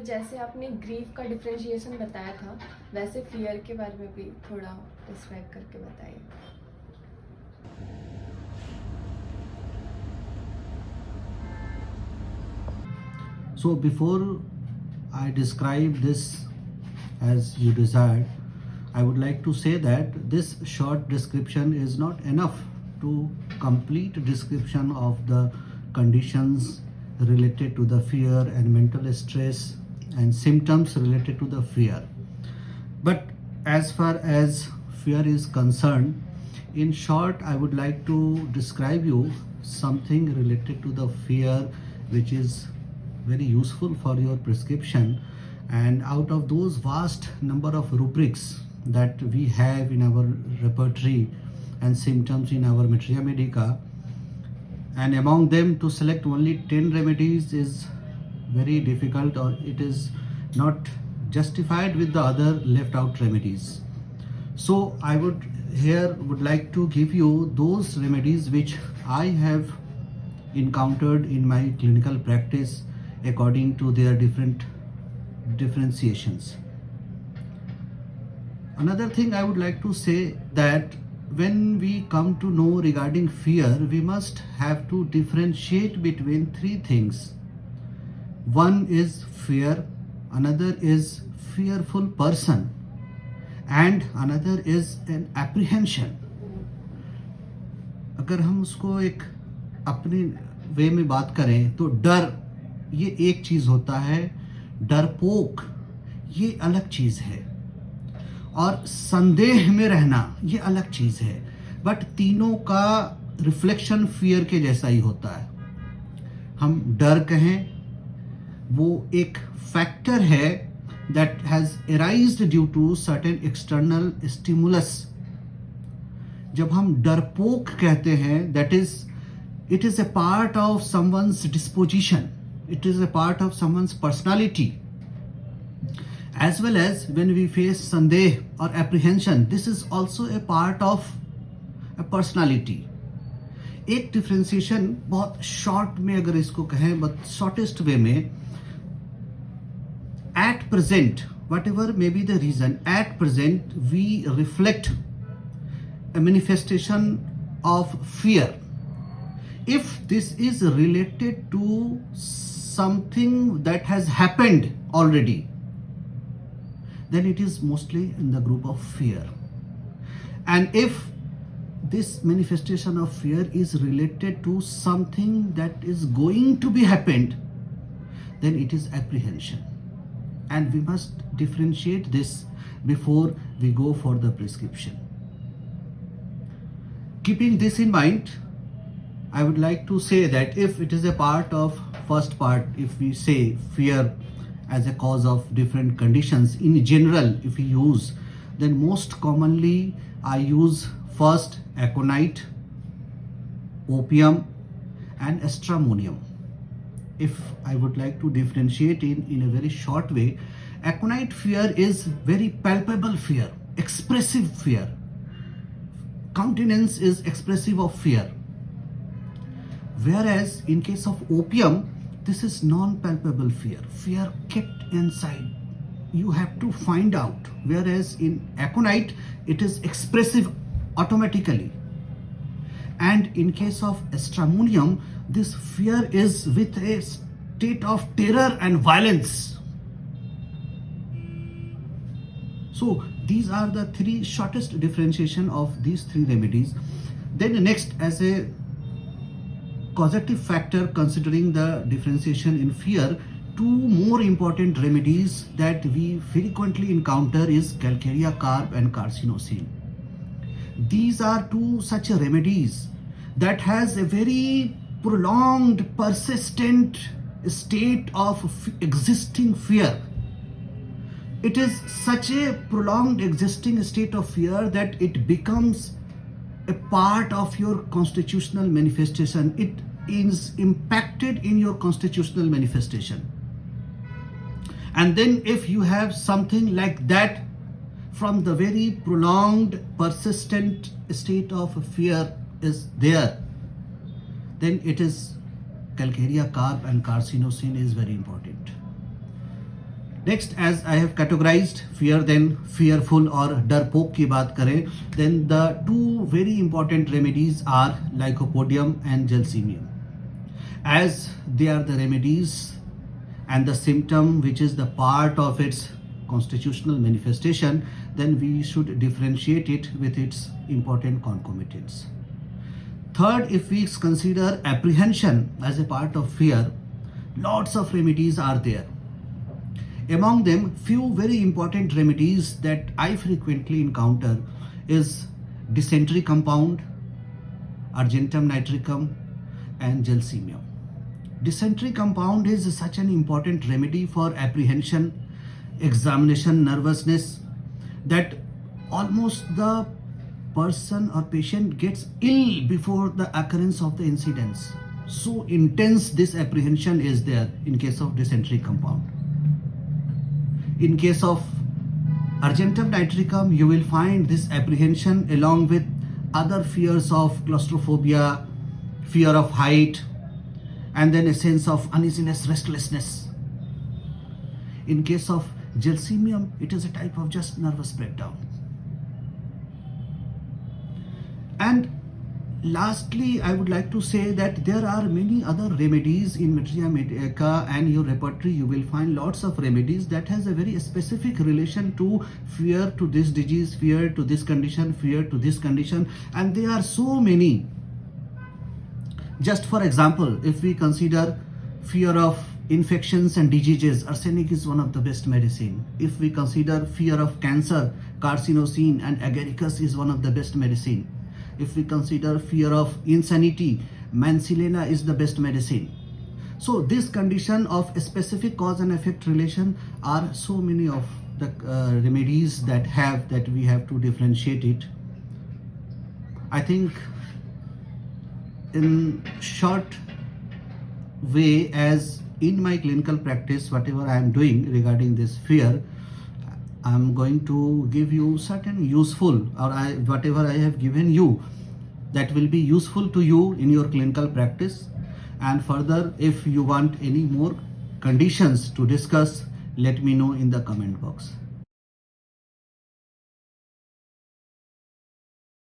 जैसे आपने ग्रीफ का डिफरेंशिएशन बताया था, वैसे फियर के बारे में भी थोड़ा डिस्क्राइब करके बताइए। So before I describe this as you desired, I would like to say that this short description is not enough to complete description of the conditions related to the fear and mental stress and symptoms related to the fear. But as far as fear is concerned, in short, I would like to describe you something related to the fear which is very useful for your prescription. And out of those vast number of rubrics that we have in our repertory and symptoms in our Materia Medica, and among them to select only 10 remedies is very difficult, or it is not justified with the other left out remedies. So I would like to give you those remedies which I have encountered in my clinical practice according to their different differentiations. Another thing I would like to say that when we come to know regarding fear, we must have to differentiate between three things. One is fear, another is fearful person, and another is an apprehension. अगर हम उसको एक अपने वे में बात करें तो डर ये एक चीज होता है, डरपोक ये अलग चीज है, और संदेह में रहना ये अलग चीज है. बट तीनों का रिफ्लेक्शन फियर के जैसा ही होता है. हम डर कहें, वो एक फैक्टर है that has arised due to certain external stimulus. जब हम डरपोक कहते हैं, that is, it is a part of someone's disposition, it is a part of someone's personality. As well as when we face sandeh or apprehension, this is also a part of a personality. एक differentiation बहुत short में अगर इसको कहें, but shortest वे में, at present, whatever may be the reason, at present we reflect a manifestation of fear. If this is related to something that has happened already, then it is mostly in the group of fear. And if this manifestation of fear is related to something that is going to be happened, then it is apprehension. And we must differentiate this before we go for the prescription. Keeping this in mind, I would like to say that if it is a part of first part, if we say fear as a cause of different conditions in general, if we use, then most commonly I use first aconite, opium and stramonium. If I would like to differentiate in a very short way, aconite fear is very palpable fear, expressive fear. Countenance is expressive of fear. Whereas in case of opium, this is non-palpable fear, fear kept inside. You have to find out. Whereas in aconite, it is expressive automatically. And in case of stramonium, this fear is with a state of terror and violence. So these are the three shortest differentiation of these three remedies. Then next, as a causative factor considering the differentiation in fear, two more important remedies that we frequently encounter is calcarea carb and carcinosin. These are two such remedies that has a very prolonged, persistent state of existing fear. It is such a prolonged existing state of fear that it becomes a part of your constitutional manifestation. It is impacted in your constitutional manifestation. And then if you have something like that from the very prolonged, persistent state of fear is there, then it is calcarea carb and carcinosin is very important. Next, as I have categorized fear, then fearful or डरपोक की बात करें, then the two very important remedies are lycopodium and gelsemium. As they are the remedies and the symptom which is the part of its constitutional manifestation, then we should differentiate it with its important concomitants. Third, if we consider apprehension as a part of fear, lots of remedies are there. Among them, few very important remedies that I frequently encounter is dysentery compound, argentum nitricum and gelsemium. Dysentery compound is such an important remedy for apprehension, examination, nervousness, that almost the person or patient gets ill before the occurrence of the incidents. So intense this apprehension is there in case of dysentery compound. In case of argentum nitricum, you will find this apprehension along with other fears of claustrophobia, fear of height, and then a sense of uneasiness, restlessness. In case of gelsemium, it is a type of just nervous breakdown. And lastly, I would like to say that there are many other remedies in Materia, Medica and your repertory. You will find lots of remedies that has a very specific relation to fear to this disease, fear to this condition, fear to this condition, and there are so many. Just for example, if we consider fear of infections and diseases, arsenic is one of the best medicine. If we consider fear of cancer, carcinosin and agaricus is one of the best medicine. If we consider fear of insanity, mansilena is the best medicine. So this condition of a specific cause and effect relation are so many of the remedies that we have to differentiate it. I think in short way, as in my clinical practice, whatever I am doing regarding this fear, I am going to give you certain useful, or whatever I have given you, that will be useful to you in your clinical practice. And further, if you want any more conditions to discuss, let me know in the comment box.